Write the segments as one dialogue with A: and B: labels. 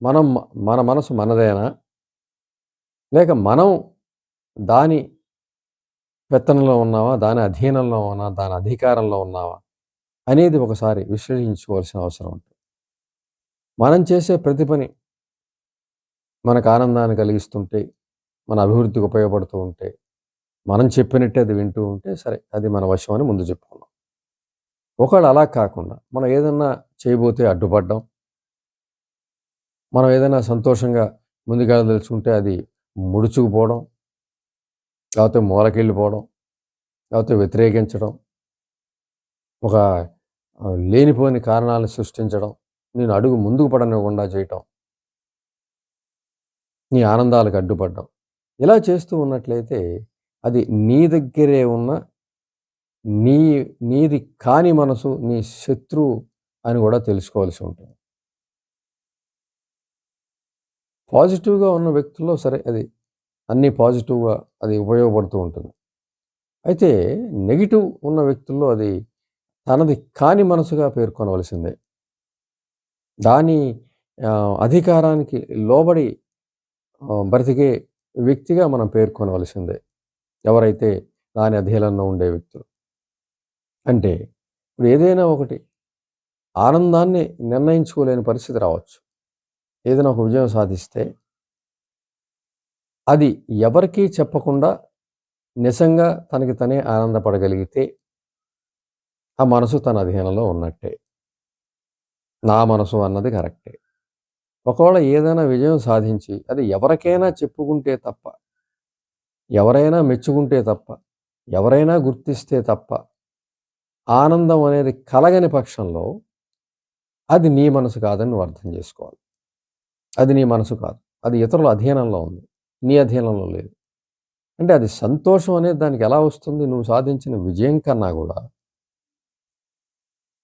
A: మనం మన మనసు మనదేనా? లేక మనం దాని పెత్తనంలో ఉన్నామా? దాని అధీనంలో ఉన్నామా? దాని అధికారంలో ఉన్నామా? అనేది ఒకసారి విశ్లేషించుకోవాల్సిన అవసరం ఉంది. మనం చేసే ప్రతి పని మనకు ఆనందాన్ని కలిగిస్తుంటే, మన అభివృద్ధికి ఉపయోగపడుతూ ఉంటే, మనం చెప్పినట్టే అది వింటూ ఉంటే సరే అది మన వశం అని ముందు చెప్పుకున్నాం. ఒకవేళ అలా కాకుండా మనం ఏదన్నా చేయబోతే అడ్డుపడ్డం, మనం ఏదైనా సంతోషంగా ముందుకెళ్ళదలుచుకుంటే అది ముడుచుకుపోవడం, లేకపోతే మూలకెళ్ళిపోవడం, లేకపోతే వ్యతిరేకించడం, ఒక లేనిపోని కారణాలను సృష్టించడం, నేను అడుగు ముందుకు పడనివ్వకుండా చేయటం, నీ ఆనందాలకు అడ్డుపడ్డం. ఇలా చేస్తూ ఉన్నట్లయితే అది నీ దగ్గరే ఉన్న నీ నీది కాని మనసు నీ శత్రువు అని గూడా తెలుసుకోవాల్సి ఉంటుంది. పాజిటివ్‌గా ఉన్న వ్యక్తుల్లో సరే అది అన్నీ పాజిటివ్‌గా అది ఉపయోగపడుతూ ఉంటుంది. అయితే నెగెటివ్ ఉన్న వ్యక్తుల్లో అది తనది కాని మనసుగా పేర్కొనవలసిందే. దాని అధికారానికి లోబడి బ్రతికే వ్యక్తిగా మనం పేర్కొనవలసిందే. ఎవరైతే దాని అధీనంలో ఉండే వ్యక్తులు. అంటే ఇప్పుడు ఏదైనా ఒకటి ఆనందాన్ని నిర్ణయించుకోలేని పరిస్థితి రావచ్చు. ఏదైనా ఒక విజయం సాధిస్తే అది ఎవరికీ చెప్పకుండా నిజంగా తనకి తనే ఆనందపడగలిగితే ఆ మనసు తన అధీనంలో ఉన్నట్టే. నా మనసు అన్నది కరెక్టే. ఒకవేళ ఏదైనా విజయం సాధించి అది ఎవరికైనా చెప్పుకుంటే తప్ప, ఎవరైనా మెచ్చుకుంటే తప్ప, ఎవరైనా గుర్తిస్తే తప్ప, ఆనందం అనేది కలగని పక్షంలో అది నీ మనసు కాదని నువ్వు అర్థం చేసుకోవాలి. అది నీ మనసు కాదు. అది ఇతరుల అధీనంలో ఉంది. నీ అధీనంలో లేదు. అంటే అది సంతోషం అనేది దానికి ఎలా వస్తుంది? నువ్వు సాధించిన విజయం కన్నా గూడా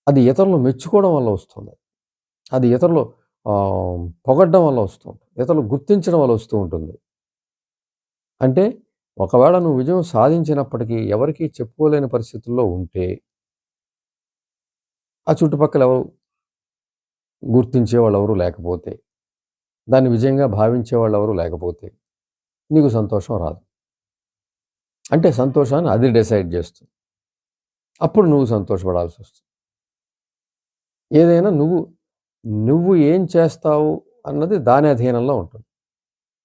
A: అది ఇతరులు మెచ్చుకోవడం వల్ల వస్తుంది. అది ఇతరులు పొగడ్డం వల్ల వస్తూ ఉంటుంది. ఇతరులు గుర్తించడం వల్ల వస్తూ ఉంటుంది. అంటే ఒకవేళ నువ్వు విజయం సాధించినప్పటికీ ఎవరికీ చెప్పుకోలేని పరిస్థితుల్లో ఉంటే, ఆ చుట్టుపక్కల ఎవరు గుర్తించేవాళ్ళెవరు లేకపోతే, దాన్ని విజయంగా భావించేవాళ్ళెవరు లేకపోతే, నీకు సంతోషం రాదు. అంటే సంతోషాన్ని అది డిసైడ్ చేస్తుంది. అప్పుడు నువ్వు సంతోషపడాల్సొస్తుంది. ఏదైనా నువ్వు ఏం చేస్తావు అన్నది దాని అధీనంలో ఉంటుంది.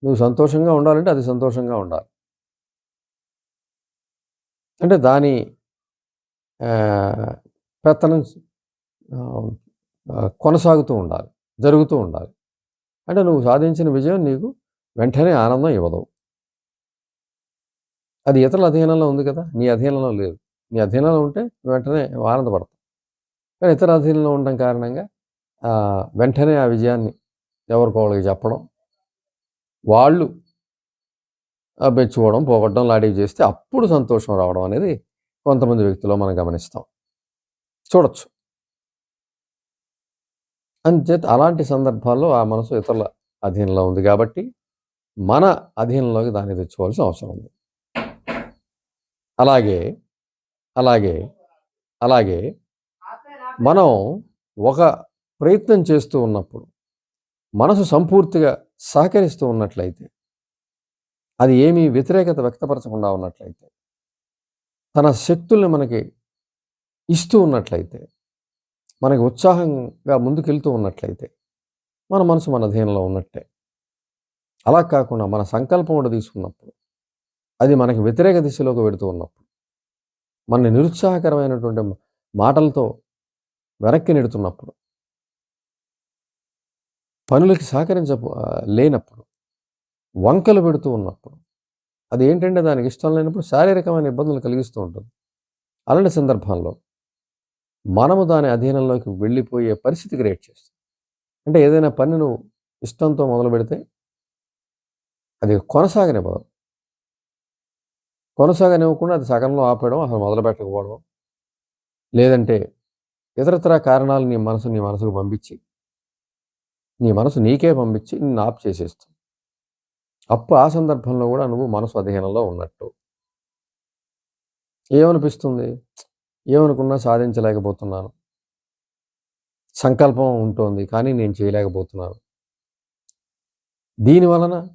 A: నువ్వు సంతోషంగా ఉండాలంటే అది సంతోషంగా ఉండాలి. అంటే దాని ఆహ్, పెత్తనం ఆహ్, కొనసాగుతూ ఉండాలి. జరుగుతూ ఉండాలి. అంటే నువ్వు సాధించిన విజయం నీకు వెంటనే ఆనందం ఇవ్వదు. అది ఇతరుల అధీనంలో ఉంది కదా! నీ అధీనంలో లేదు. నీ అధీనంలో ఉంటే నువ్వు వెంటనే ఆనందపడతావు. కానీ ఇతరుల అధీనంలో ఉండడం కారణంగా వెంటనే ఆ విజయాన్ని ఎవరికో ఒకళ్ళకి చెప్పడం, వాళ్ళు మెచ్చుకోవడం, పొగడ్డం లాంటివి చేస్తే అప్పుడు సంతోషం రావడం అనేది కొంతమంది వ్యక్తుల్లో మనం గమనిస్తాం. చూడొచ్చు. అంచేత అలాంటి సందర్భాల్లో ఆ మనసు ఇతరుల అధీనంలో ఉంది కాబట్టి, మన అధీనంలోకి దాన్ని తెచ్చుకోవాల్సిన అవసరం ఉంది. అలాగే, అలాగే, అలాగే మనం ఒక ప్రయత్నం చేస్తూ ఉన్నప్పుడు, మనసు సంపూర్తిగా సహకరిస్తూ ఉన్నట్లయితే, అది ఏమీ వ్యతిరేకత వ్యక్తపరచకుండా ఉన్నట్లయితే, తన శక్తుల్ని మనకి ఇస్తూ ఉన్నట్లయితే, మనకి ఉత్సాహంగా ముందుకెళ్తూ ఉన్నట్లయితే, మన మనసు మన అధీనంలో ఉన్నట్టే. అలా కాకుండా మన సంకల్పం ఒకటి తీసుకున్నప్పుడు, అది మనకి వ్యతిరేక దిశలోకి వెడుతూ ఉన్నప్పుడు, మనని నిరుత్సాహకరమైనటువంటి మాటలతో వెనక్కి నెడుతున్నప్పుడు, పనులకి లేనప్పుడు, వంకలు పెడుతూ ఉన్నప్పుడు, అదేంటంటే దానికి ఇష్టం లేనప్పుడు శారీరకమైన ఇబ్బందులు కలిగిస్తూ ఉంటుంది. అలాంటి సందర్భంలో మనము దాని అధీనంలోకి వెళ్ళిపోయే పరిస్థితి క్రియేట్ చేస్తుంది. అంటే ఏదైనా పని నువ్వు ఇష్టంతో మొదలుపెడితే అది కొనసాగనివ్వదు. కొనసాగనివ్వకుండా అది సగంలో ఆపేయడం, అసలు మొదలుపెట్టకపోవడం, లేదంటే ఇతరత్రా కారణాలు నీ మనసుకు పంపించి, నీ మనసు నీకే పంపించి నిన్ను ఆపు చేసేస్తుంది. ఆ సందర్భంలో గూడా నువ్వు మనసు అధీనంలో ఉన్నట్టు. ఏమనిపిస్తుంది? ఏమనుకున్నా సాధించలేకపోతున్నాను. సంకల్పం ఉంటోంది. కానీ నేను చేయలేకపోతున్నాను. దీని వలన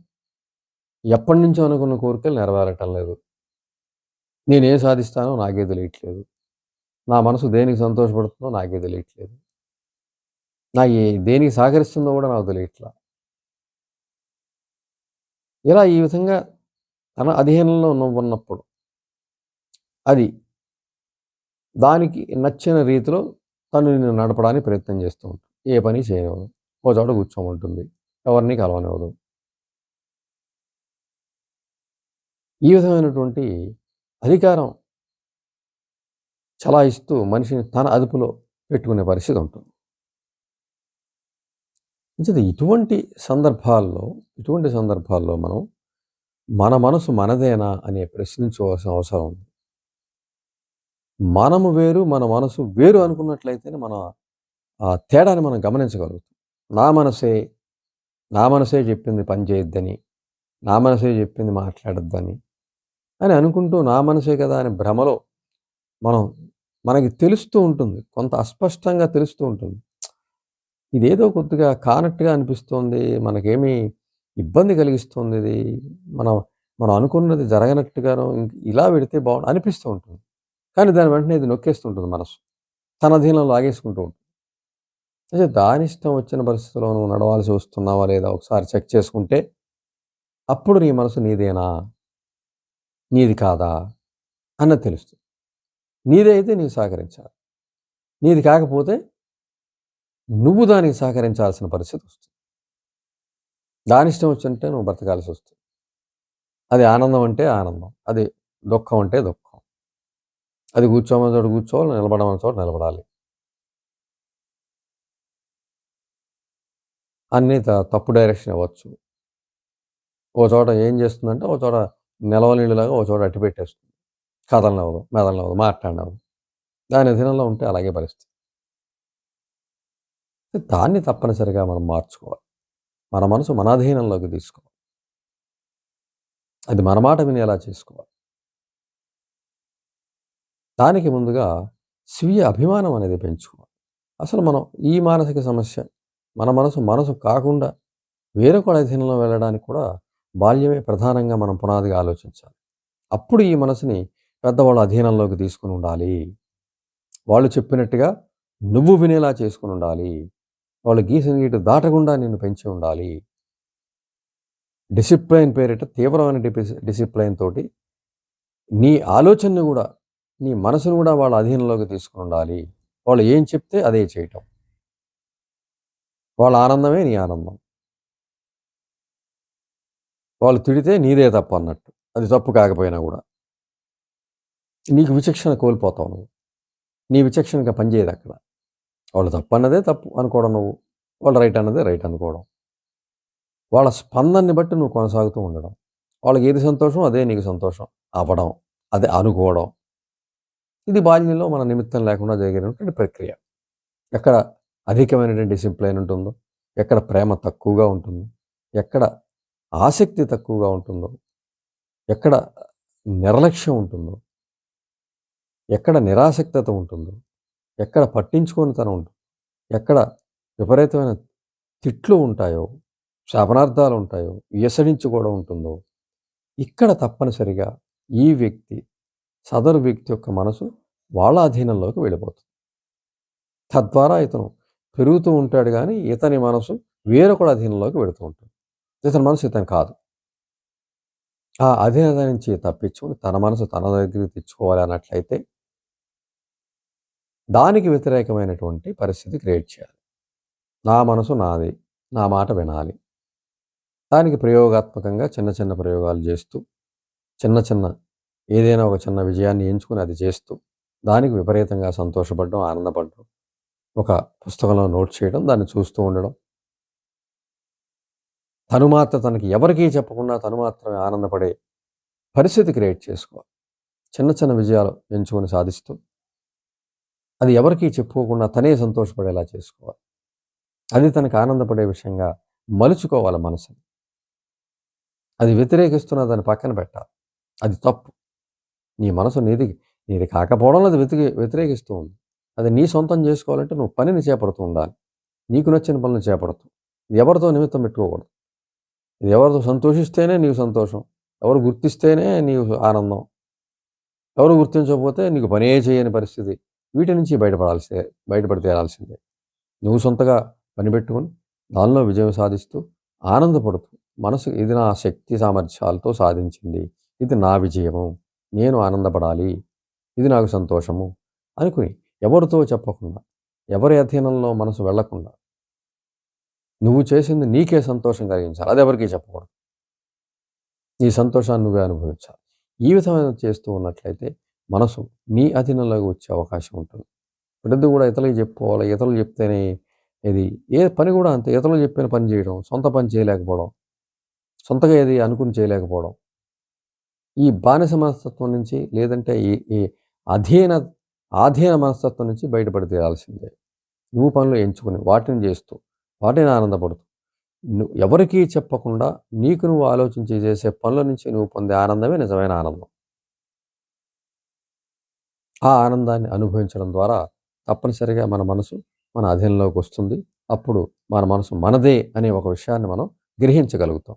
A: ఎప్పటినుంచో అనుకున్న కోరికలు నెరవేరటం లేదు. నేనేం సాధిస్తానో నాకే తెలియట్లేదు. నా మనసు దేనికి సంతోషపడుతుందో నాకే తెలియట్లేదు. దేనికి సహకరిస్తుందో కూడా నాకు తెలియట్లా. ఇలా ఈ విధంగా తన అధీనంలో నువ్వున్నప్పుడు అది దానికి నచ్చిన రీతిలో తను నిన్ను నడపడానికి ప్రయత్నం చేస్తూ ఉంటుంది. ఏ పని చేయనివ్వదు. ఓ చోట కూర్చోమంటుంది. ఎవరిని కలవనివ్వదు. ఈ విధమైనటువంటి అధికారం చలాయిస్తూ మనిషిని తన అదుపులో పెట్టుకునే పరిస్థితి ఉంటుంది. నిజంగా ఇటువంటి సందర్భాల్లో మనం మన మనసు మనదేనా అని ప్రశ్నించుకోవాల్సిన అవసరం ఉంది. మనము వేరు, మన మనసు వేరు అనుకున్నట్లయితేనే మన ఆ తేడాని మనం గమనించగలుగుతాం. నా మనసే, నా మనసే చెప్పింది పని చేయొద్దని, నా మనసే చెప్పింది మాట్లాడొద్దని అని అనుకుంటూ నా మనసే కదా అని భ్రమలో మనకి తెలుస్తూ ఉంటుంది. కొంత అస్పష్టంగా తెలుస్తూ ఉంటుంది. ఇదేదో కొద్దిగా కానట్టుగా అనిపిస్తోంది. మనకేమి ఇబ్బంది కలిగిస్తుంది ఇది. మనం మనం అనుకున్నది జరగనట్టుగాను ఇలా వెడితే అనిపిస్తూ ఉంటుంది. కానీ దాని వెంటనే ఇది నొక్కేస్తుంటుంది మనసు. తన అధీనంలో లాగేసుకుంటూ ఉంటుంది. అయితే దానిష్టం వచ్చిన పరిస్థితిలో నువ్వు నడవాల్సి వస్తున్నావా లేదా ఒకసారి చెక్ చేసుకుంటే, అప్పుడు నీ మనసు నీదేనా? నీది కాదా? అన్నది తెలుస్తుంది. నీదే అయితే నీవు సహకరించాలి. నీది కాకపోతే నువ్వు దానికి సహకరించాల్సిన పరిస్థితి వస్తుంది. దానిష్టం వచ్చింటే నువ్వు బ్రతకాల్సి వస్తుంది. అది ఆనందం అంటే ఆనందం. అది దుఃఖం అంటే దుఃఖం. అది కూర్చోమన్న చోట కూర్చోవాలి, నిలబడమన్న చోట నిలబడాలి. అన్నీ తప్పు డైరెక్షన్ ఇవ్వచ్చు. ఓ చోట ఏం చేస్తుందంటే, ఓ చోట నిలవనీళ్ళలాగా ఓ చోట అట్టి పెట్టేస్తుంది. కదలనివ్వదు, మెదలనివ్వదు, మాట్లాడనివ్వదు. దాని అధీనంలో ఉంటే అలాగే పరిస్థితి. దాన్ని తప్పనిసరిగా మనం మార్చుకోవాలి. మన మనసు మన అధీనంలోకి తీసుకోవాలి. అది మన మాట వినేలా చేసుకోవాలి. దానికి ముందుగా స్వీయ అభిమానం అనేది పెంచుకోవాలి. అసలు మనం ఈ మానసిక సమస్య మన మనసు కాకుండా వేరొకరి అధీనంలో వెళ్ళడానికి కూడా బాల్యమే ప్రధానంగా మనం పునాదిగా ఆలోచించాలి. అప్పుడు ఈ మనసుని పెద్దవాళ్ళ అధీనంలోకి తీసుకొని ఉండాలి. వాళ్ళు చెప్పినట్టుగా నువ్వు వినేలా చేసుకొని ఉండాలి. వాళ్ళు గీసిన గీటు దాటకుండా నిన్ను పెంచి ఉండాలి. డిసిప్లైన్ పేరిట తీవ్రమైన డిసిప్లైన్ తోటి నీ ఆలోచనను కూడా, నీ మనసును కూడా వాళ్ళ అధీనంలోకి తీసుకొని ఉండాలి. వాళ్ళు ఏం చెప్తే అదే చేయటం. వాళ్ళ ఆనందమే నీ ఆనందం. వాళ్ళు తిడితే నీదే తప్పు అన్నట్టు. అది తప్పు కాకపోయినా కూడా. నీకు విచక్షణ కోల్పోతావు నువ్వు. నీ విచక్షణగా పనిచేయదు అక్కడ. వాళ్ళు తప్పు అన్నదే తప్పు అనుకోవడం నువ్వు. వాళ్ళు రైట్ అన్నదే రైట్ అనుకోవడం. వాళ్ళ స్పందనని బట్టి నువ్వు కొనసాగుతూ ఉండడం. వాళ్ళకి ఏది సంతోషం అదే నీకు సంతోషం అవ్వడం. అదే అనుకోవడం. ఇది బాల్యంలో మన నిమిత్తం లేకుండా జరిగినటువంటి ప్రక్రియ. ఎక్కడ అధికమైనటువంటి డిసిప్లైన్ ఉంటుందో, ఎక్కడ ప్రేమ తక్కువగా ఉంటుందో, ఎక్కడ ఆసక్తి తక్కువగా ఉంటుందో, ఎక్కడ నిర్లక్ష్యం ఉంటుందో, ఎక్కడ నిరాసక్తత ఉంటుందో, ఎక్కడ పట్టించుకోనితనం ఉంటుంది, ఎక్కడ విపరీతమైన తిట్లు ఉంటాయో, శాపనార్థాలు ఉంటాయో, ఈసడించుకోవడం ఉంటుందో, ఇక్కడ తప్పనిసరిగా ఈ వ్యక్తి, సదరు వ్యక్తి యొక్క మనసు వాళ్ళ అధీనంలోకి వెళ్ళిపోతుంది. తద్వారా ఇతను పెరుగుతూ ఉంటాడు కానీ ఇతని మనసు వేరొకడి అధీనంలోకి వెళుతూ ఉంటుంది. ఇతని మనసు ఇతను కాదు. ఆ అధీనత నుంచి తప్పించుకొని తన మనసు తన దగ్గరికి తెచ్చుకోవాలి అన్నట్లయితే దానికి వ్యతిరేకమైనటువంటి పరిస్థితి క్రియేట్ చేయాలి. నా మనసు నాది, నా మాట వినాలి. దానికి ప్రయోగాత్మకంగా చిన్న చిన్న ప్రయోగాలు చేస్తూ, చిన్న ఏదైనా ఒక చిన్న విజయాన్ని ఎంచుకొని అది చేస్తూ, దానికి విపరీతంగా సంతోషపడడం, ఆనందపడడం, ఒక పుస్తకంలో నోట్ చేయడం, దాన్ని చూస్తూ ఉండడం. తను మాత్రం తనకి ఎవరికీ చెప్పకుండా తను మాత్రమే ఆనందపడే పరిస్థితి క్రియేట్ చేసుకోవాలి. చిన్న విజయాలు ఎంచుకొని సాధిస్తూ, అది ఎవరికీ చెప్పుకోకుండా తనే సంతోషపడేలా చేసుకోవాలి. అది తనకు ఆనందపడే విషయంగా మలుచుకోవాలి మనసుని. అది వ్యతిరేకిస్తున్న దాన్ని పక్కన పెట్టాలి. అది తప్పు. నీ మనసు నీది కాకపోవడంలో అది వ్యతిరేకిస్తూ ఉంది. అది నీ సొంతం చేసుకోవాలంటే నువ్వు పనిని చేపడుతూ ఉండాలి. నీకు నచ్చిన పనులు చేపడుతూ. ఎవరితో నిమిత్తం పెట్టుకోకూడదు. ఇది ఎవరు సంతోషిస్తేనే నీకు సంతోషం. ఎవరు గుర్తిస్తేనే నీకు ఆనందం. ఎవరు గుర్తించకపోతే నీకు పనే చేయని పరిస్థితి. వీటి నుంచి బయటపడి తీరాల్సిందే. నువ్వు సొంతగా పని పెట్టుకొని, దానిలో విజయం సాధిస్తూ, ఆనందపడుతూ, మనసు ఇది నా శక్తి సామర్థ్యాలతో సాధించింది. ఇది నా విజయము. నేను ఆనందపడాలి. ఇది నాకు సంతోషము అనుకుని ఎవరితో చెప్పకుండా, ఎవరి అధీనంలో మనసు వెళ్ళకుండా, నువ్వు చేసింది నీకే సంతోషం కలిగించాలి. అదెవరికీ చెప్పకూడదు. నీ సంతోషాన్ని నువ్వే అనుభవించాలి. ఈ విధమైన చేస్తూ ఉన్నట్లయితే మనసు నీ అధీనంలోకి వచ్చే అవకాశం ఉంటుంది. ప్రతిది కూడా ఇతరులకి చెప్పుకోవాలి. ఇతరులు చెప్తేనే ఇది ఏ పని కూడా అంతే. ఇతరులు చెప్పిన పని చేయడం, సొంత పని చేయలేకపోవడం, సొంతగా ఏది అనుకుని చేయలేకపోవడం. ఈ బానిస మనస్తత్వం నుంచి లేదంటే ఈ ఈ అధీన ఆధీన మనస్తత్వం నుంచి బయటపడి తీరాల్సిందే. నువ్వు పనులు ఎంచుకొని వాటిని చేస్తూ, వాటిని ఆనందపడుతూ, ఎవరికీ చెప్పకుండా నీకు నువ్వు ఆలోచించి చేసే పనుల నుంచి నువ్వు పొందే ఆనందమే నిజమైన ఆనందం. ఆ ఆనందాన్ని అనుభవించడం ద్వారా తప్పనిసరిగా మన మనసు మన అధీనంలోకి వస్తుంది. అప్పుడు మన మనసు మనదే అనే ఒక విషయాన్ని మనం గ్రహించగలుగుతాం.